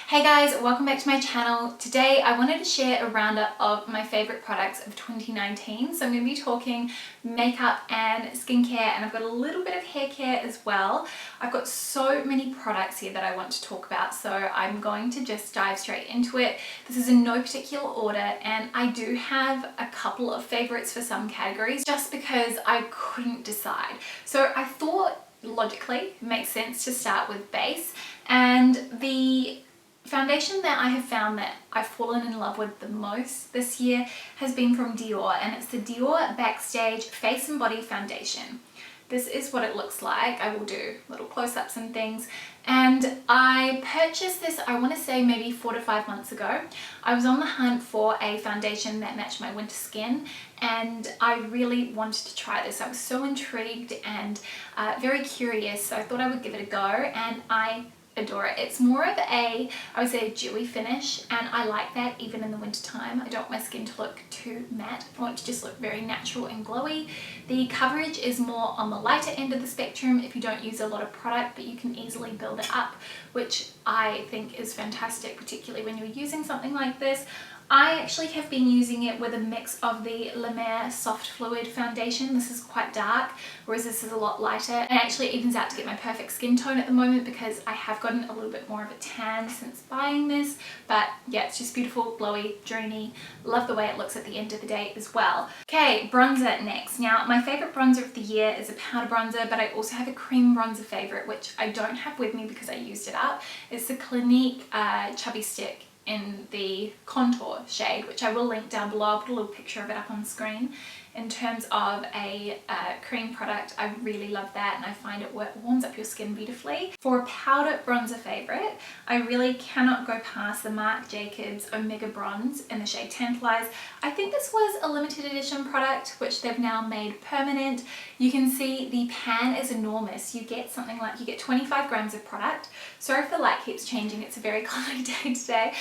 Hey guys, welcome back to my channel. Today I wanted to share a roundup of my favorite products of 2019. So I'm going to be talking makeup and skincare, and I've got a little bit of hair care as well. I've got so many products here that I want to talk about, so I'm going to just dive straight into it. This is in no particular order, and I do have a couple of favorites for some categories just because I couldn't decide. So I thought logically it makes sense to start with base, and the foundation that I have found that I've fallen in love with the most this year has been from Dior, and it's the Dior Backstage Face and Body Foundation. This is what it looks like. I will do little close-ups and things, and I purchased this, I want to say maybe 4 to 5 months ago. I was on the hunt for a foundation that matched my winter skin, and I really wanted to try this. I was so intrigued and very curious, so I thought I would give it a go, and I adore it. It's more of a, I would say, a dewy finish, and I like that even in the winter time. I don't want my skin to look too matte. I want it to just look very natural and glowy. The coverage is more on the lighter end of the spectrum if you don't use a lot of product, but you can easily build it up, which I think is fantastic, particularly when you're using something like this. I actually have been using it with a mix of the Lemaire Soft Fluid Foundation. This is quite dark, whereas this is a lot lighter, and actually it evens out to get my perfect skin tone at the moment because I have gotten a little bit more of a tan since buying this. But yeah, it's just beautiful, glowy, dreamy. Love the way it looks at the end of the day as well. Okay, bronzer next. Now, my favorite bronzer of the year is a powder bronzer, but I also have a cream bronzer favorite, which I don't have with me because I used it up. It's the Clinique Chubby Stick in the contour shade, which I will link down below. I'll put a little picture of it up on the screen. In terms of a cream product, I really love that, and I find it warms up your skin beautifully. For a powder bronzer favorite, I really cannot go past the Marc Jacobs Omega Bronze in the shade Tantalize. I think this was a limited edition product, which they've now made permanent. You can see the pan is enormous. You get something like, you get 25 grams of product. Sorry if the light keeps changing, it's a very cloudy day today.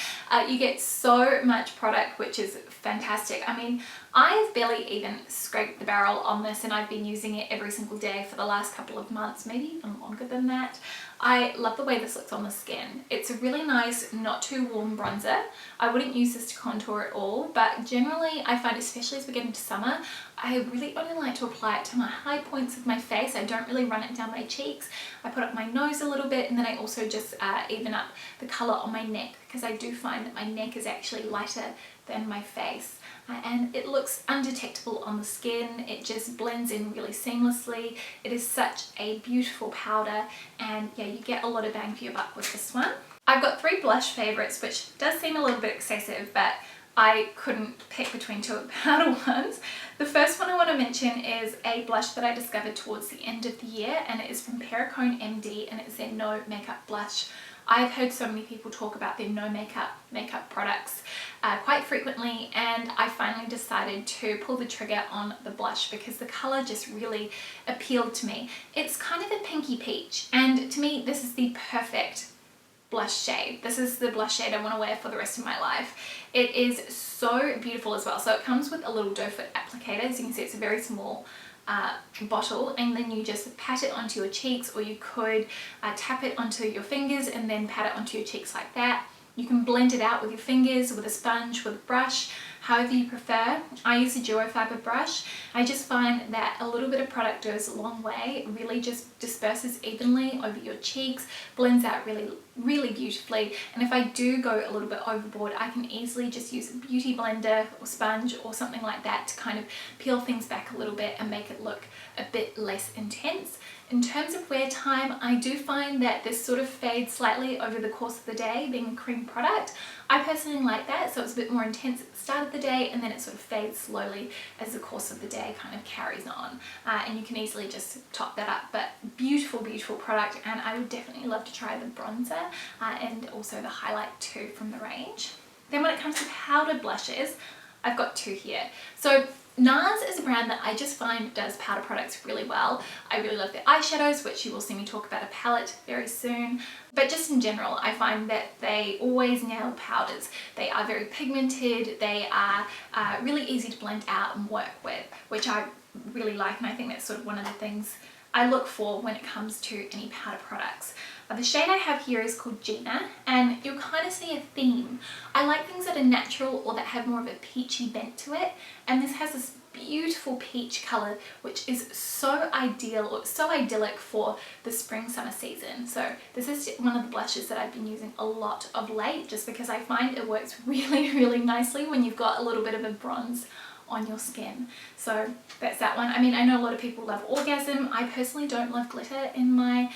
You get so much product, which is fantastic. I mean, I've barely even scraped the barrel on this, and I've been using it every single day for the last couple of months, maybe even longer than that. I love the way this looks on the skin. It's a really nice, not too warm bronzer. I wouldn't use this to contour at all, but generally I find, especially as we get into summer, I really only like to apply it to my high points of my face. I don't really run it down my cheeks. I put up my nose a little bit, and then I also just even up the colour on my neck, because I do find that my neck is actually lighter than my face. And it looks undetectable on the skin. It just blends in really seamlessly. It is such a beautiful powder, and yeah, you get a lot of bang for your buck with this one. I've got 3 blush favorites, which does seem a little bit excessive, but I couldn't pick between 2 powder ones. The first one I want to mention is a blush that I discovered towards the end of the year, and it is from Perricone MD, and it's their No Makeup Blush. I've heard so many people talk about their no makeup products quite frequently, and I finally decided to pull the trigger on the blush because the colour just really appealed to me. It's kind of a pinky peach, and to me this is the perfect blush shade. This is the blush shade I want to wear for the rest of my life. It is so beautiful as well. So it comes with a little doe foot applicator. As you can see, it's a very small bottle, and then you just pat it onto your cheeks, or you could tap it onto your fingers and then pat it onto your cheeks like that. You can blend it out with your fingers, with a sponge, with a brush, however you prefer. I use a duo fiber brush. I just find that a little bit of product goes a long way. It really just disperses evenly over your cheeks, blends out really beautifully. And if I do go a little bit overboard, I can easily just use a beauty blender or sponge or something like that to kind of peel things back a little bit and make it look a bit less intense. In terms of wear time, I do find that this sort of fades slightly over the course of the day, being a cream product. I personally like that, so it's a bit more intense at the start of the day, and then it sort of fades slowly as the course of the day kind of carries on. And you can easily just top that up. But beautiful, beautiful product, and I would definitely love to try the bronzer and also the highlight too from the range. Then when it comes to powder blushes, I've got 2 here. So NARS is a brand that I just find does powder products really well. I really love their eyeshadows, which you will see me talk about a palette very soon. But just in general, I find that they always nail powders. They are very pigmented, they are really easy to blend out and work with, which I really like, and I think that's sort of one of the things I look for when it comes to any powder products. The shade I have here is called Gina, and you're kind kind of see a theme. I like things that are natural or that have more of a peachy bent to it, and this has this beautiful peach color which is so ideal, or so idyllic for the spring summer season. So this is one of the blushes that I've been using a lot of late, just because I find it works really nicely when you've got a little bit of a bronze on your skin. So that's that one. I mean, I know a lot of people love Orgasm. I personally don't love glitter in my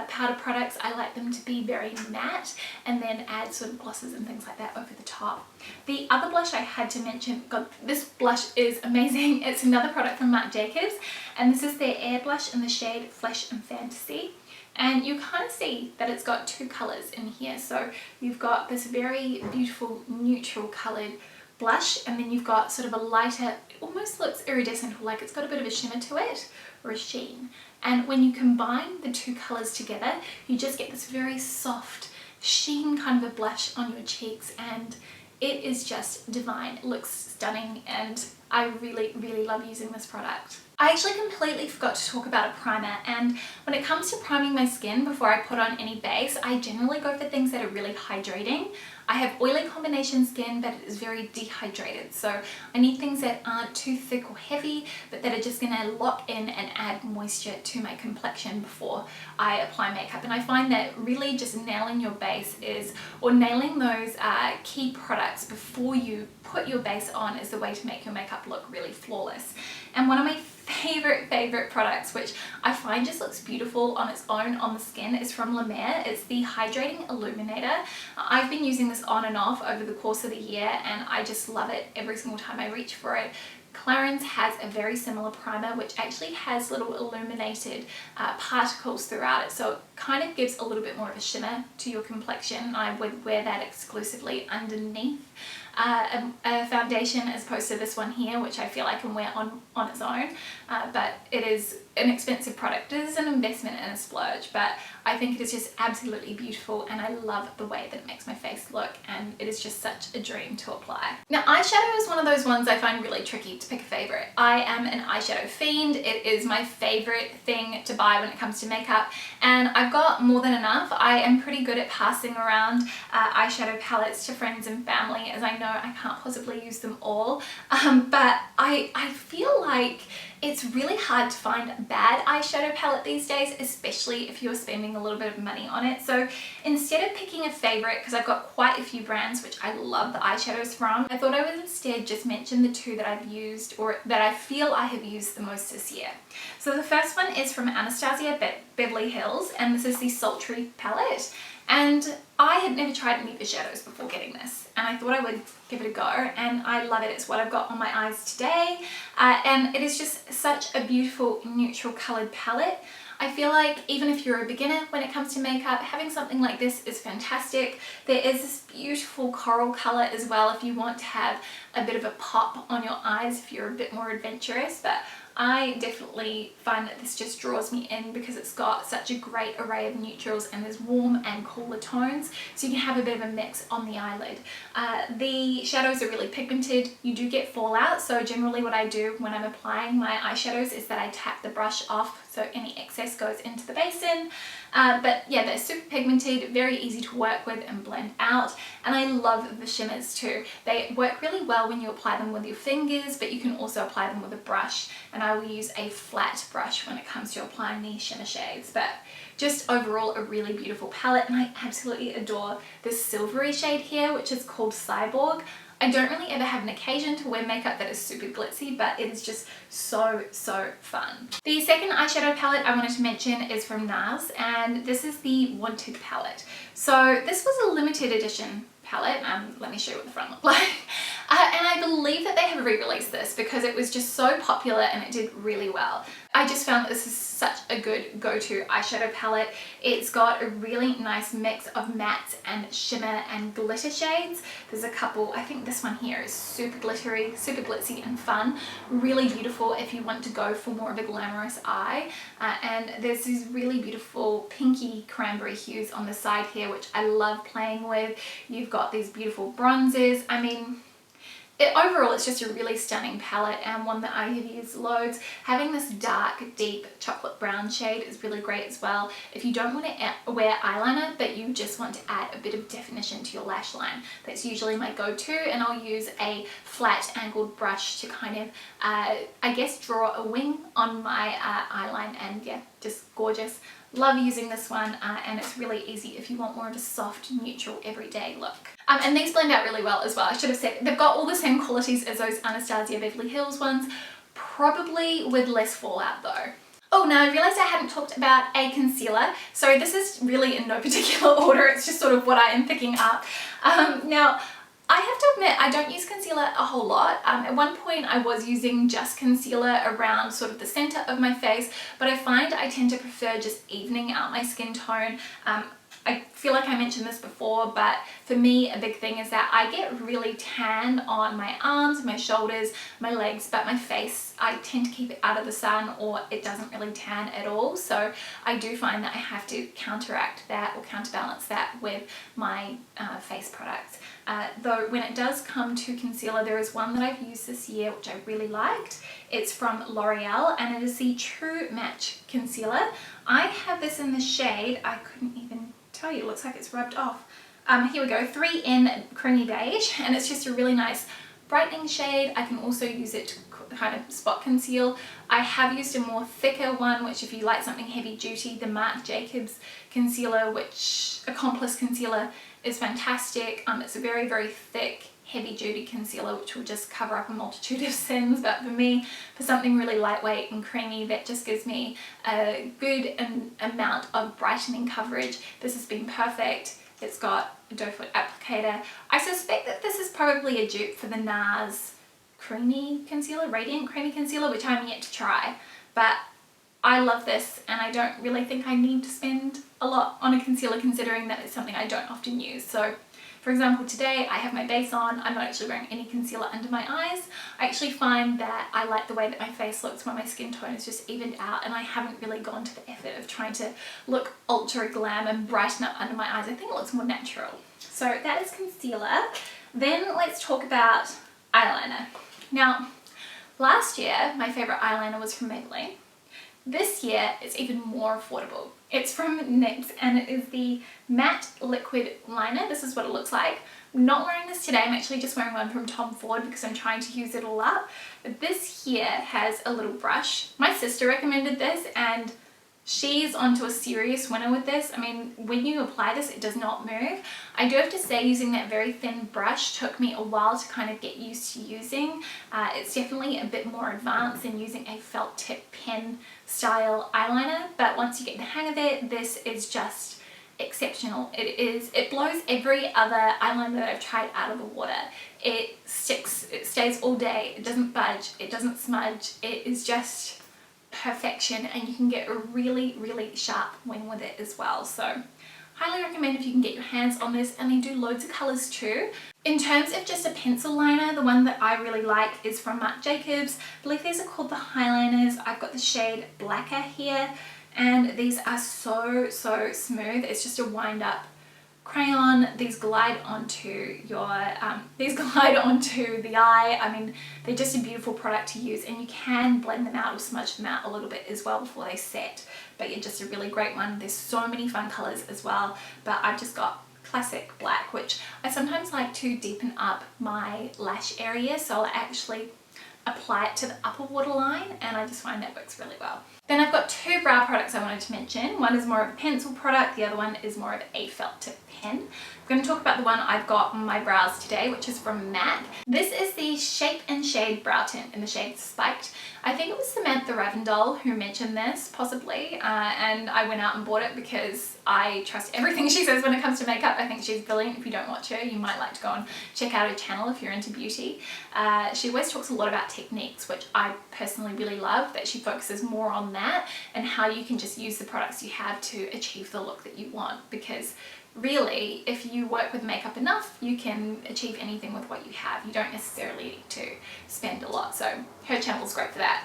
powder products. I like them to be very matte and then add sort of glosses and things like that over the top. The other blush I had to mention, God, this blush is amazing. It's another product from Marc Jacobs, and this is their Air Blush in the shade Flesh and Fantasy. And you kind of see that it's got two colors in here. So you've got this very beautiful neutral colored blush, and then you've got sort of a lighter, it almost looks iridescent, like it's got a bit of a shimmer to it, or a sheen. And when you combine the two colors together, you just get this very soft sheen kind of a blush on your cheeks, and it is just divine. It looks stunning, and I really love using this product. I actually completely forgot to talk about a primer, and when it comes to priming my skin before I put on any base, I generally go for things that are really hydrating. I have oily combination skin, but it is very dehydrated, so I need things that aren't too thick or heavy, but that are just going to lock in and add moisture to my complexion before I apply makeup. And I find that really just nailing your base is, or nailing those key products before you put your base on, is the way to make your makeup look really flawless. And one of my favorite products, which I find just looks beautiful on its own on the skin, is from Lemaire. It's the Hydrating Illuminator. I've been using this on and off over the course of the year, and I just love it every single time I reach for it. Clarins has a very similar primer which actually has little illuminated particles throughout it, so it kind of gives a little bit more of a shimmer to your complexion. I would wear that exclusively underneath a foundation, as opposed to this one here, which I feel I can wear on its own, but it is an expensive product. It is an investment and a splurge, but I think it is just absolutely beautiful, and I love the way that it makes my face look, and it is just such a dream to apply. Now, eyeshadow is one of those ones I find really tricky to pick a favorite. I am an eyeshadow fiend. It is my favorite thing to buy when it comes to makeup, and I've got more than enough. I am pretty good at passing around eyeshadow palettes to friends and family, as I know I can't possibly use them all, but I feel like it's really hard to find a bad eyeshadow palette these days, especially if you're spending a little bit of money on it. So instead of picking a favorite, because I've got quite a few brands which I love the eyeshadows from, I thought I would instead just mention the two that I've used, or that I feel I have used the most this year. So the first one is from Anastasia Beverly Hills, and this is the Sultry palette. And I had never tried any of the shadows before getting this, and I thought I would give it a go, and I love it. It's what I've got on my eyes today, and it is just such a beautiful neutral colored palette. I feel like even if you're a beginner when it comes to makeup, having something like this is fantastic. There is this beautiful coral color as well if you want to have a bit of a pop on your eyes if you're a bit more adventurous, but I definitely find that this just draws me in because it's got such a great array of neutrals, and there's warm and cooler tones, so you can have a bit of a mix on the eyelid. The shadows are really pigmented. You do get fallout, so generally what I do when I'm applying my eyeshadows is that I tap the brush off so any excess goes into the basin. But yeah, they're super pigmented, very easy to work with and blend out, and I love the shimmers too. They work really well when you apply them with your fingers, but you can also apply them with a brush, and I will use a flat brush when it comes to applying these shimmer shades. But just overall a really beautiful palette, and I absolutely adore this silvery shade here, which is called Cyborg. I don't really ever have an occasion to wear makeup that is super glitzy, but it is just so fun. The second eyeshadow palette I wanted to mention is from NARS, and this is the Wanted palette. So this was a limited edition palette. Let me show you what the front looked like. And I believe that they have re-released this because it was just so popular and it did really well. I just found that this is such a good go-to eyeshadow palette. It's got a really nice mix of mattes and shimmer and glitter shades. There's a couple, I think this one here is super glittery, super glitzy and fun. Really beautiful if you want to go for more of a glamorous eye. And there's these really beautiful pinky cranberry hues on the side here, which I love playing with. You've got these beautiful bronzes. I mean, Overall, it's just a really stunning palette and one that I have used loads. Having this dark, deep chocolate brown shade is really great as well. If you don't want to wear eyeliner, but you just want to add a bit of definition to your lash line, that's usually my go-to, and I'll use a flat angled brush to kind of, I guess, draw a wing on my eyeline, and yeah, just gorgeous. Love using this one, and it's really easy if you want more of a soft, neutral, everyday look. And these blend out really well as well. I should have said, they've got all the same qualities as those Anastasia Beverly Hills ones, probably with less fallout though. Oh, now I realized I hadn't talked about a concealer. So this is really in no particular order, it's just sort of what I am picking up. Now, I have to admit, I don't use concealer a whole lot. At one point I was using just concealer around sort of the center of my face, but I find I tend to prefer just evening out my skin tone. I feel like I mentioned this before, but for me a big thing is that I get really tan on my arms, my shoulders, my legs, but my face, I tend to keep it out of the sun or it doesn't really tan at all. So I do find that I have to counteract that or counterbalance that with my face products. Though when it does come to concealer, there is one that I've used this year which I really liked. It's from L'Oreal and it is the True Match Concealer. I have this in the shade, I couldn't even tell you, it looks like it's rubbed off. Here we go, 3 in Creamy Beige, and it's just a really nice brightening shade. I can also use it to kind of spot conceal. I have used a more thicker one, which if you like something heavy duty, the Marc Jacobs concealer, which Accomplice concealer, is fantastic. It's a very, very thick, heavy duty concealer which will just cover up a multitude of sins, but for me, for something really lightweight and creamy that just gives me a good amount of brightening coverage, this has been perfect. It's got a doe foot applicator. I suspect that this is probably a dupe for the NARS creamy concealer, radiant creamy concealer, which I'm yet to try, but I love this and I don't really think I need to spend a lot on a concealer considering that it's something I don't often use. So for example, today I have my base on, I'm not actually wearing any concealer under my eyes. I actually find that I like the way that my face looks when my skin tone is just evened out, and I haven't really gone to the effort of trying to look ultra glam and brighten up under my eyes. I think it looks more natural. So that is concealer. Then let's talk about eyeliner. Now, last year my favorite eyeliner was from Maybelline. This year it's even more affordable. It's from NYX and it is the Matte Liquid Liner. This is what it looks like. I'm not wearing this today, I'm actually just wearing one from Tom Ford because I'm trying to use it all up. But this here has a little brush. My sister recommended this and she's onto a serious winner with this. I mean, when you apply this, it does not move. I do have to say, using that very thin brush took me a while to kind of get used to using. It's definitely a bit more advanced than using a felt tip pen style eyeliner, but once you get the hang of it, this is just exceptional. It blows every other eyeliner that I've tried out of the water. It sticks, it stays all day, it doesn't budge, it doesn't smudge, it is just perfection, and you can get a really, really sharp wing with it as well. So highly recommend if you can get your hands on this, and they do loads of colours too. In terms of just a pencil liner, the one that I really like is from Marc Jacobs. I believe these are called the Highliners. I've got the shade Blacker here, and these are so smooth. It's just a wind up crayon. These glide onto your glide onto the eye. I mean, they're just a beautiful product to use, and you can blend them out or smudge them out a little bit as well before they set. But yeah, just a really great one. There's so many fun colors as well, but I've just got classic black, which I sometimes like to deepen up my lash area, so I'll actually apply it to the upper waterline, and I just find that works really well. Then I've got 2 brow products I wanted to mention. One is more of a pencil product, the other one is more of a felt tip pen. I'm going to talk about the one I've got on my brows today, which is from MAC. This is the Shape and Shade Brow Tint in the shade Spiked. I think it was Samantha Ravndal who mentioned this, possibly, and I went out and bought it because I trust everything she says when it comes to makeup. I think she's brilliant. If you don't watch her, you might like to go and check out her channel if you're into beauty. She always talks a lot about techniques, which I personally really love, that she focuses more on that and how you can just use the products you have to achieve the look that you want, because really, if you work with makeup enough, you can achieve anything with what you have. You don't necessarily need to spend a lot. So her channel is great for that.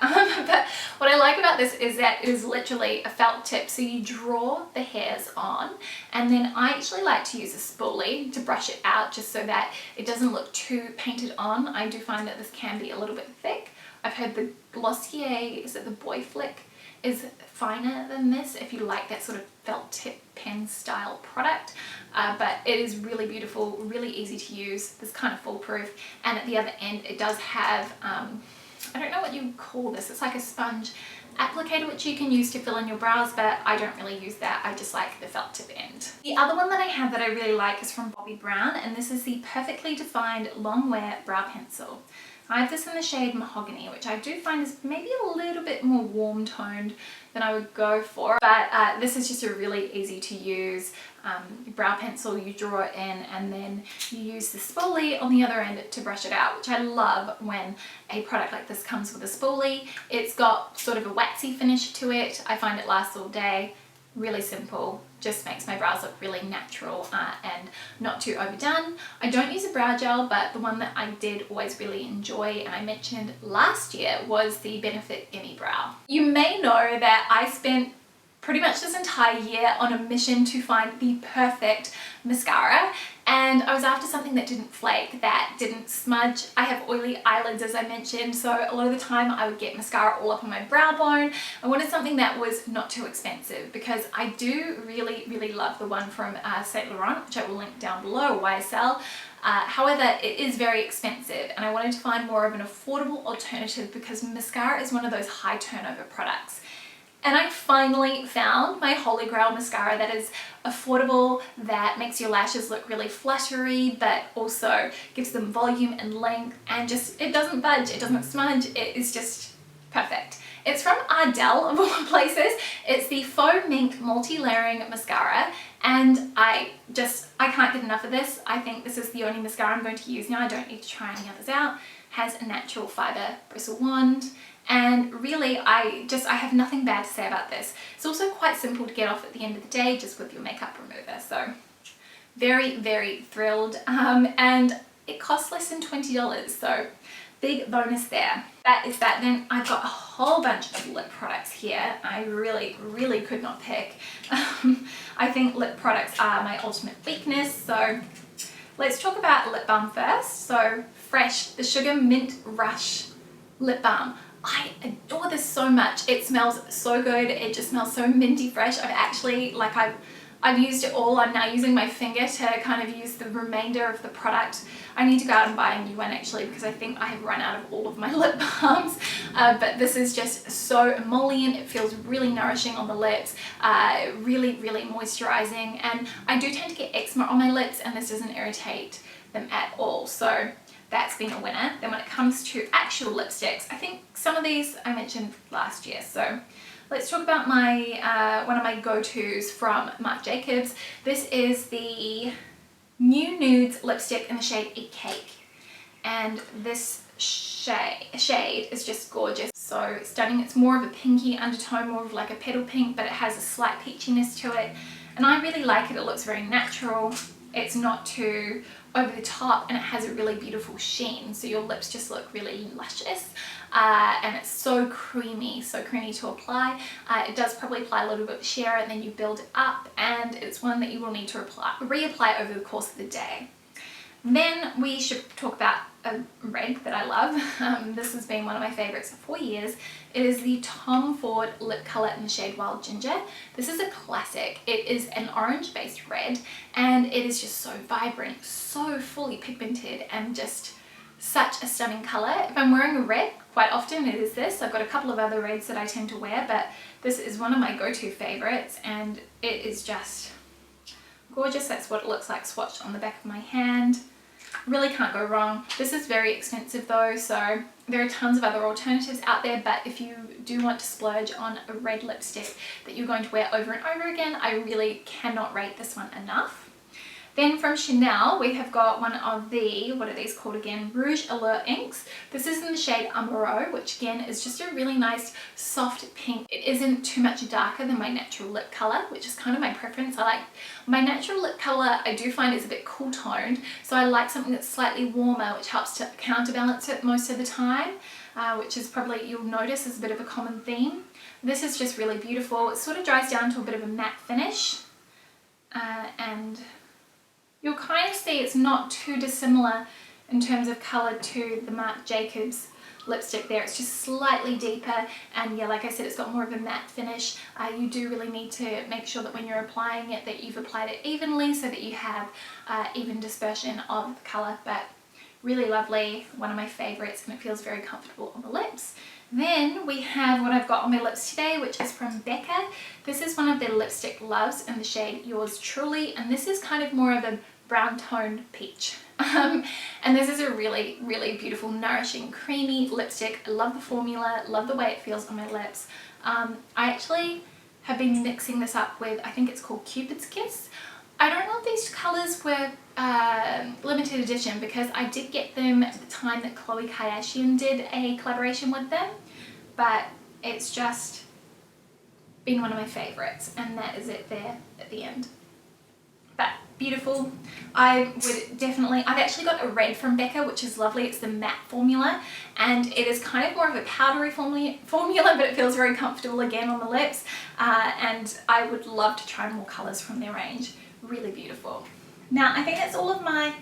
But what I like about this is that it is literally a felt tip. So you draw the hairs on, and then I actually like to use a spoolie to brush it out just so that it doesn't look too painted on. I do find that this can be a little bit thick. I've heard the Glossier, is it the Boy Flick, is finer than this if you like that sort of felt tip pen style product, but it is really beautiful, really easy to use. It's kind of foolproof, and at the other end it does have I don't know what you call this, it's like a sponge applicator which you can use to fill in your brows, but I don't really use that. I just like the felt tip end. The other one that I have that I really like is from Bobbi Brown, and this is the Perfectly Defined Long Wear Brow Pencil. I have this in the shade Mahogany, which I do find is maybe a little bit more warm toned than I would go for, but this is just a really easy to use brow pencil. You draw it in and then you use the spoolie on the other end to brush it out, which I love when a product like this comes with a spoolie. It's got sort of a waxy finish to it. I find it lasts all day. Really simple, just makes my brows look really natural and not too overdone. I don't use a brow gel, but the one that I did always really enjoy and I mentioned last year was the Benefit Gimme Brow. You may know that I spent pretty much this entire year on a mission to find the perfect mascara, and I was after something that didn't flake, that didn't smudge. I have oily eyelids, as I mentioned, so a lot of the time I would get mascara all up on my brow bone. I wanted something that was not too expensive because I do really love the one from Saint Laurent, which I will link down below, YSL. However, it is very expensive, and I wanted to find more of an affordable alternative because mascara is one of those high turnover products. And I finally found my holy grail mascara that is affordable, that makes your lashes look really fluttery, but also gives them volume and length, and just, it doesn't budge, it doesn't smudge, it is just perfect. It's from Ardell, of all places. It's the Faux Mink Multi-Layering Mascara, and I can't get enough of this. I think this is the only mascara I'm going to use now. I don't need to try any others out. Has a natural fiber bristle wand. And really, I have nothing bad to say about this. It's also quite simple to get off at the end of the day, just with your makeup remover. So very thrilled. And it costs less than $20, so big bonus there. That is that. Then I've got a whole bunch of lip products here. I really could not pick. I think lip products are my ultimate weakness. So let's talk about lip balm first. So Fresh, the Sugar Mint Rush Lip Balm. I adore this so much. It smells so good. It just smells so minty fresh. I've used it all. I'm now using my finger to kind of use the remainder of the product. I need to go out and buy a new one actually, because I think I have run out of all of my lip balms. But this is just so emollient. It feels really nourishing on the lips, really moisturizing. And I do tend to get eczema on my lips, and this doesn't irritate them at all. So that's been a winner. Then when it comes to actual lipsticks, I think some of these I mentioned last year. So let's talk about my one of my go-tos from Marc Jacobs. This is the New Nudes lipstick in the shade Eat Cake. And this shade is just gorgeous. So stunning. It's more of a pinky undertone, more of like a petal pink, but it has a slight peachiness to it. And I really like it. It looks very natural. It's not too over the top, and it has a really beautiful sheen, so your lips just look really luscious, and it's so creamy to apply. It does probably apply a little bit of sheer, and then you build it up, and it's one that you will need to reapply over the course of the day. Then we should talk about a red that I love. This has been one of my favorites for years. It is the Tom Ford lip color in the shade Wild Ginger. This is a classic. It is an orange based red, and it is just so vibrant, so fully pigmented, and just such a stunning color. If I'm wearing a red, quite often it is this. I've got a couple of other reds that I tend to wear, but this is one of my go-to favorites, and it is just gorgeous. That's what it looks like swatched on the back of my hand. Really can't go wrong. This is very expensive though, so there are tons of other alternatives out there, but if you do want to splurge on a red lipstick that you're going to wear over and over again, I really cannot rate this one enough. Then from Chanel, we have got one of the, what are these called again? Rouge Allure inks. This is in the shade Amaro, which again is just a really nice soft pink. It isn't too much darker than my natural lip color, which is kind of my preference. I like my natural lip color, I do find is a bit cool toned, so I like something that's slightly warmer, which helps to counterbalance it most of the time, which is probably, you'll notice, is a bit of a common theme. This is just really beautiful. It sort of dries down to a bit of a matte finish, and you'll kind of see it's not too dissimilar in terms of colour to the Marc Jacobs lipstick there. It's just slightly deeper, and yeah, like I said, it's got more of a matte finish. You do really need to make sure that when you're applying it that you've applied it evenly so that you have even dispersion of the colour, but really lovely, one of my favourites, and it feels very comfortable on the lips. Then we have what I've got on my lips today, which is from Becca. This is one of their lipstick loves in the shade Yours Truly, and this is kind of more of a brown toned peach. And this is a really, really beautiful, nourishing, creamy lipstick. I love the formula, love the way it feels on my lips. I actually have been mixing this up with, I think it's called Cupid's Kiss. I don't know if these colours were limited edition, because I did get them at the time that Khloe Kardashian did a collaboration with them, but it's just been one of my favourites, and that is it there at the end. But beautiful. I would definitely, I've actually got a red from Becca, which is lovely. It's the matte formula, and it is kind of more of a powdery formula, but it feels very comfortable again on the lips, and I would love to try more colours from their range. Really beautiful. Now I think that's all of my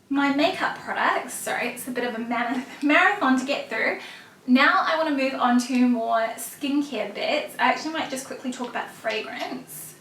makeup products. Sorry, it's a bit of a marathon to get through. Now I want to move on to more skincare bits. I actually might just quickly talk about fragrance.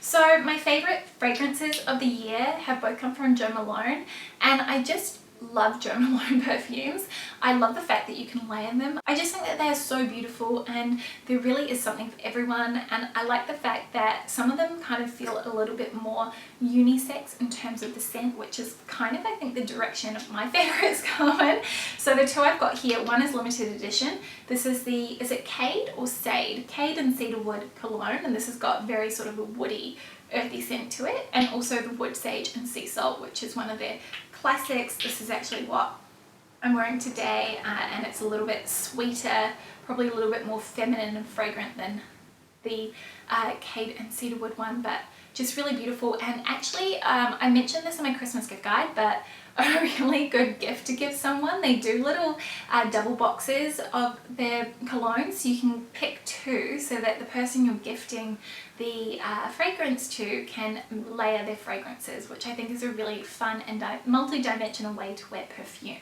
So my favourite fragrances of the year have both come from Gemma Lauren, and I just love Gemma Lauren perfumes. I love the fact that you can layer them. I just think that they are so beautiful, and there really is something for everyone, and I like the fact that some of them kind of feel a little bit more unisex in terms of the scent, which is kind of, I think, the direction of my favourites going. So the two I've got here, one is limited edition. This is the, is it Cade or Sade? Cade and Cedarwood cologne, and this has got very sort of a woody, earthy scent to it, and also the Wood Sage and Sea Salt, which is one of their classics. This is actually what I'm wearing today, and it's a little bit sweeter, probably a little bit more feminine and fragrant than the Cade and Cedarwood one, but just really beautiful. And actually, I mentioned this in my Christmas gift guide, but a really good gift to give someone. They do little double boxes of their colognes, so you can pick two so that the person you're gifting the fragrance to can layer their fragrances, which I think is a really fun and multi-dimensional way to wear perfume.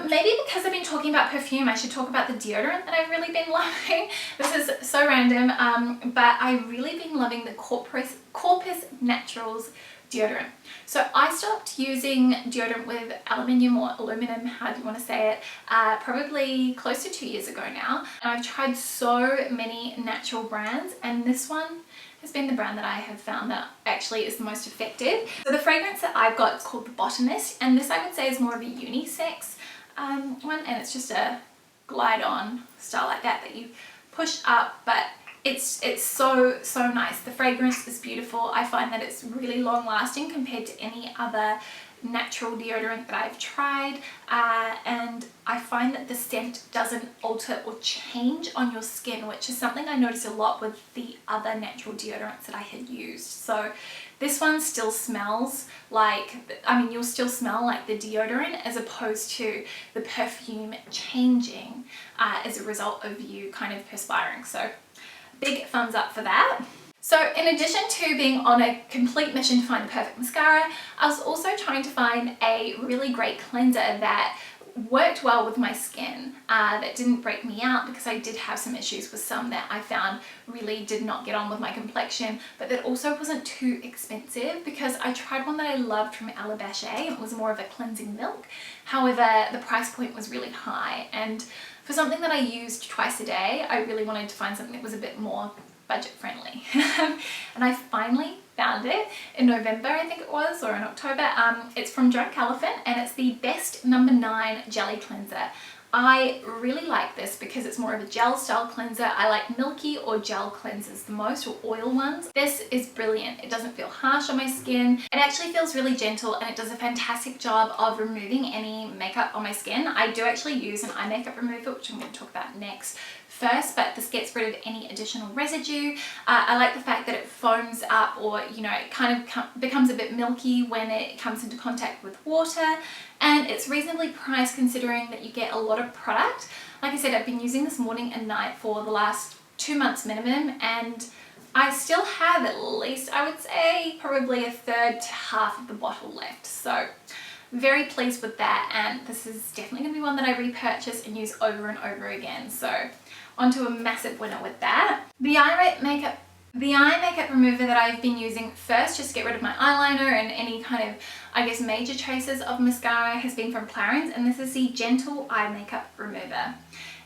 Maybe because I've been talking about perfume, I should talk about the deodorant that I've really been loving. This is so random, but I've really been loving the Corpus Naturals deodorant. So I stopped using deodorant with aluminium or aluminum, how do you want to say it, probably close to 2 years ago now. And I've tried so many natural brands, and this one has been the brand that I have found that actually is the most effective. So the fragrance that I've got is called The Botanist, and this I would say is more of a unisex one, and it's just a glide on style like that you push up, but it's so nice. The fragrance is beautiful. I find that it's really long lasting compared to any other natural deodorant that I've tried, and I find that the scent doesn't alter or change on your skin, which is something I noticed a lot with the other natural deodorants that I had used. So this one still smells like, I mean, you'll still smell like the deodorant as opposed to the perfume changing as a result of you kind of perspiring. So big thumbs up for that. So in addition to being on a complete mission to find the perfect mascara, I was also trying to find a really great cleanser that worked well with my skin, that didn't break me out, because I did have some issues with some that I found really did not get on with my complexion, but that also wasn't too expensive, because I tried one that I loved from Alabache. It was more of a cleansing milk. However, the price point was really high, and for something that I used twice a day, I really wanted to find something that was a bit more budget friendly. And I finally found it in November, I think it was, or in October. It's from Drunk Elephant, and it's the Best No. 9 Jelly Cleanser. I really like this because it's more of a gel style cleanser. I like milky or gel cleansers the most, or oil ones. This is brilliant. It doesn't feel harsh on my skin. It actually feels really gentle and it does a fantastic job of removing any makeup on my skin. I do actually use an eye makeup remover, which I'm going to talk about next first, but this gets rid of any additional residue. I like the fact that it foams up, or you know, it kind of becomes a bit milky when it comes into contact with water, and it's reasonably priced considering that you get a lot of product. Like I said, I've been using this morning and night for the last 2 months minimum, and I still have at least, I would say, probably a third to half of the bottle left. So very pleased with that, and this is definitely going to be one that I repurchase and use over and over again. So onto a massive winner with that. The eye makeup remover that I've been using first, just to get rid of my eyeliner and any kind of, I guess, major traces of mascara, has been from Clarins, and this is the Gentle Eye Makeup Remover.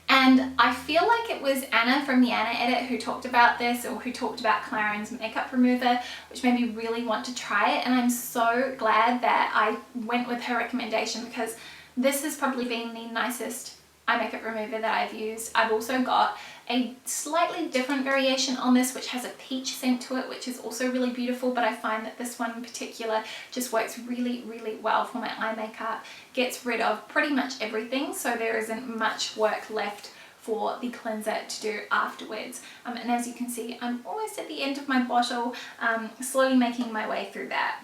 And I feel like it was Anna from the Anna Edit who talked about this, or who talked about Clarins makeup remover, which made me really want to try it. And I'm so glad that I went with her recommendation, because this has probably been the nicest eye makeup remover that I've used. I've also got a slightly different variation on this, which has a peach scent to it, which is also really beautiful, but I find that this one in particular just works really, really well for my eye makeup. Gets rid of pretty much everything, so there isn't much work left for the cleanser to do afterwards. And as you can see, I'm almost at the end of my bottle, slowly making my way through that.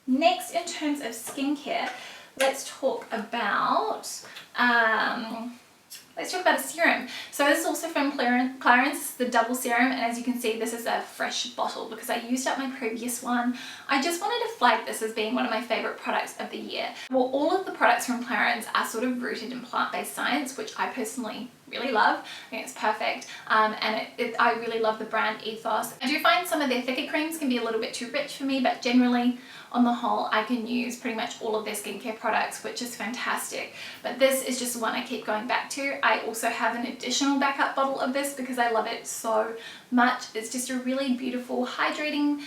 Next, in terms of skincare, let's talk about a serum. So this is also from Clarins, the double serum, and as you can see, this is a fresh bottle because I used up my previous one. I just wanted to flag this as being one of my favorite products of the year. Well, all of the products from Clarins are sort of rooted in plant-based science, which I personally really love. I think it's perfect, and I really love the brand ethos. I do find some of their thicker creams can be a little bit too rich for me, but generally, on the whole, I can use pretty much all of their skincare products, which is fantastic. But this is just one I keep going back to. I also have an additional backup bottle of this because I love it so much. It's just a really beautiful hydrating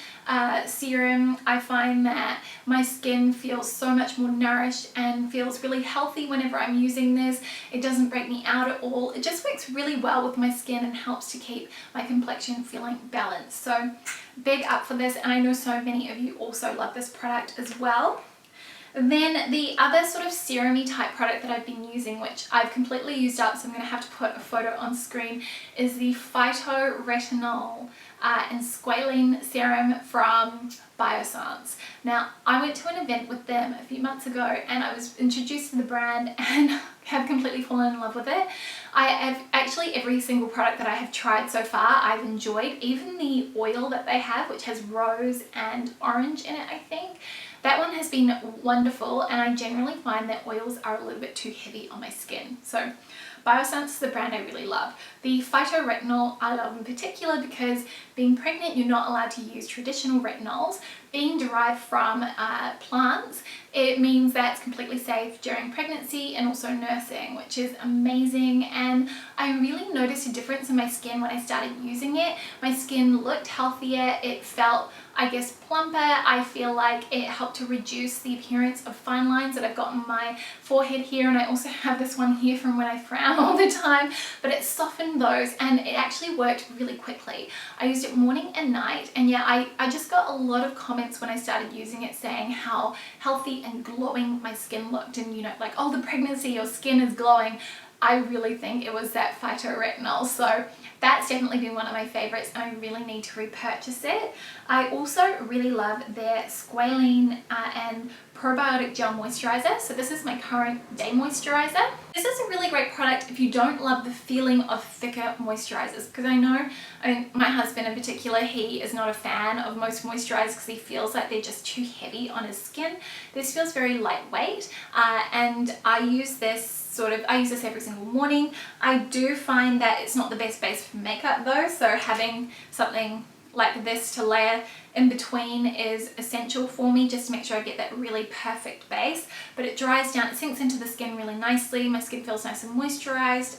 serum. I find that my skin feels so much more nourished and feels really healthy whenever I'm using this. It doesn't break me out at all. It just works really well with my skin and helps to keep my complexion feeling balanced. So big up for this, and I know so many of you also love this product as well. Then the other sort of serum-y type product that I've been using, which I've completely used up, so I'm going to have to put a photo on screen, is the Phytoretinol and Squalene Serum from Biosensor. Now, I went to an event with them a few months ago and I was introduced to the brand and have completely fallen in love with it. I have actually every single product that I have tried so far I've enjoyed, even the oil that they have, which has rose and orange in it, I think. That one has been wonderful, and I generally find that oils are a little bit too heavy on my skin. So Biosensor is the brand I really love. The Phytoretinol I love in particular because being pregnant, you're not allowed to use traditional retinols. Being derived from plants, it means that it's completely safe during pregnancy and also nursing, which is amazing. And I really noticed a difference in my skin when I started using it. My skin looked healthier, it felt, I guess, plumper. I feel like it helped to reduce the appearance of fine lines that I've got on my forehead here, and I also have this one here from when I frown all the time, but it softened those and it actually worked really quickly. I used it morning and night, and yeah, I just got a lot of comments when I started using it saying how healthy and glowing my skin looked, and you know, like, oh, the pregnancy, your skin is glowing. I really think it was that Phytoretinol, so that's definitely been one of my favorites and I really need to repurchase it. I also really love their Squalene and Probiotic Gel Moisturizer. So this is my current day moisturizer. This is a really great product if you don't love the feeling of thicker moisturizers, because I know, my husband in particular, he is not a fan of most moisturizers because he feels like they're just too heavy on his skin. This feels very lightweight, and I use this every single morning. I do find that it's not the best base for makeup though, so having something like this to layer in between is essential for me, just to make sure I get that really perfect base. But it dries down, it sinks into the skin really nicely, my skin feels nice and moisturized.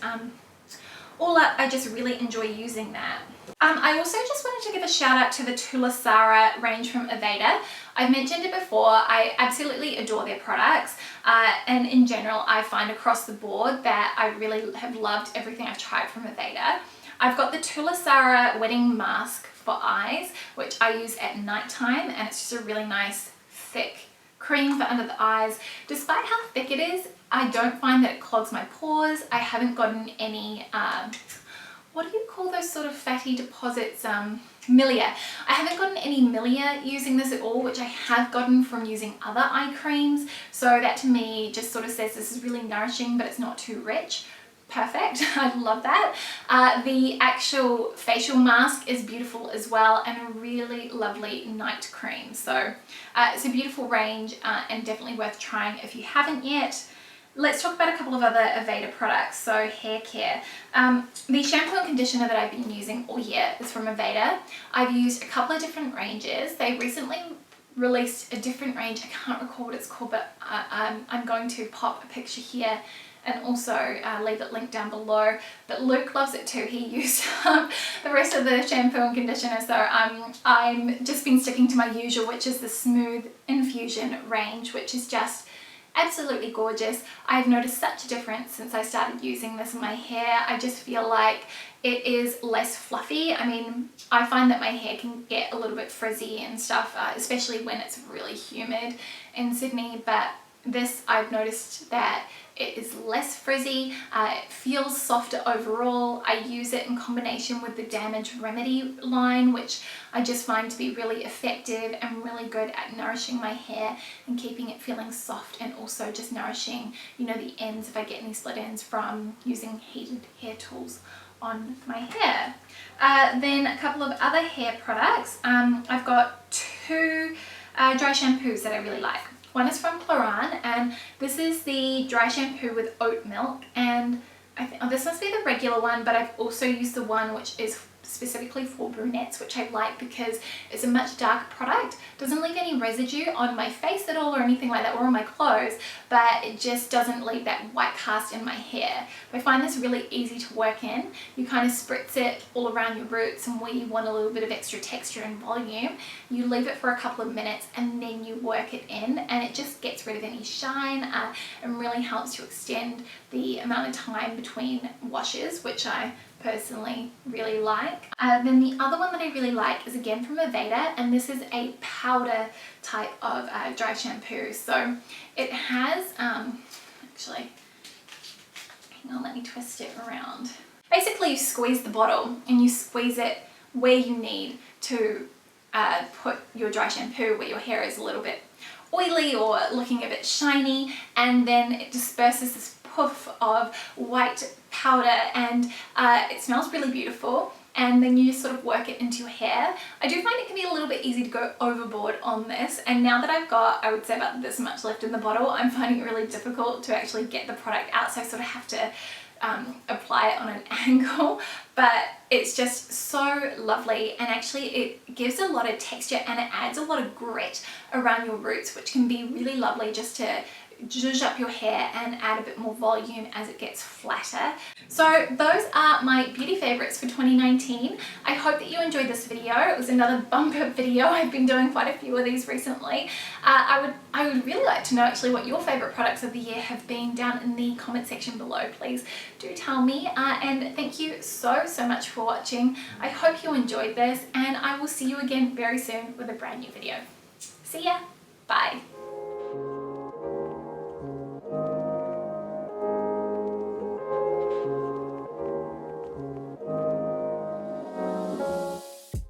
all up, I just really enjoy using that. I also just wanted to give a shout out to the Tulasara range from Aveda. I've mentioned it before, I absolutely adore their products, and in general I find across the board that I really have loved everything I've tried from Aveda. I've got the Tulasara Wedding Mask for eyes, which I use at night time, and it's just a really nice thick cream for under the eyes. Despite how thick it is, I don't find that it clogs my pores. I haven't gotten any what do you call those sort of fatty deposits, milia. I haven't gotten any milia using this at all, which I have gotten from using other eye creams, so that to me just sort of says this is really nourishing but it's not too rich. Perfect. I love that. The actual facial mask is beautiful as well, and a really lovely night cream. So it's a beautiful range and definitely worth trying if you haven't yet. Let's talk about a couple of other Aveda products. So hair care. The shampoo and conditioner that I've been using all year is from Aveda. I've used a couple of different ranges. They recently released a different range. I can't recall what it's called, but I'm going to pop a picture here and also leave it linked down below. But Luke loves it too. He used the rest of the shampoo and conditioner, so I'm just been sticking to my usual, which is the Smooth Infusion range, which is just absolutely gorgeous. I've noticed such a difference since I started using this in my hair. I just feel like it is less fluffy. I mean, I find that my hair can get a little bit frizzy and stuff, especially when it's really humid in Sydney, but this, I've noticed that it is less frizzy, it feels softer overall. I use it in combination with the Damage Remedy line, which I just find to be really effective and really good at nourishing my hair and keeping it feeling soft, and also just nourishing, you know, the ends if I get any split ends from using heated hair tools on my hair. Then a couple of other hair products. I've got two dry shampoos that I really like. One is from Clarins, and this is the dry shampoo with oat milk, and I think this must be the regular one, but I've also used the one which is specifically for brunettes, which I like because it's a much darker product. Doesn't leave any residue on my face at all or anything like that, or on my clothes, but it just doesn't leave that white cast in my hair. I find this really easy to work in. You kind of spritz it all around your roots, and where you want a little bit of extra texture and volume, you leave it for a couple of minutes and then you work it in, and it just gets rid of any shine and really helps to extend the amount of time between washes, which I personally really like. Then the other one that I really like is again from Aveda, and this is a powder type of dry shampoo. So it has, actually, hang on, let me twist it around. Basically you squeeze the bottle and you squeeze it where you need to put your dry shampoo, where your hair is a little bit oily or looking a bit shiny, and then it disperses this poof of white powder, and it smells really beautiful, and then you just sort of work it into your hair. I do find it can be a little bit easy to go overboard on this, and now that I've got, I would say, about this much left in the bottle, I'm finding it really difficult to actually get the product out, so I sort of have to apply it on an angle, but it's just so lovely, and actually it gives a lot of texture and it adds a lot of grit around your roots, which can be really lovely just to zhuzh up your hair and add a bit more volume as it gets flatter. So those are my beauty favorites for 2019. I hope that you enjoyed this video. It was another bumper video. I've been doing quite a few of these recently. I would really like to know actually what your favorite products of the year have been down in the comment section below. Please do tell me, and thank you so much for watching. I hope you enjoyed this, and I will see you again very soon with a brand new video. See ya. Bye.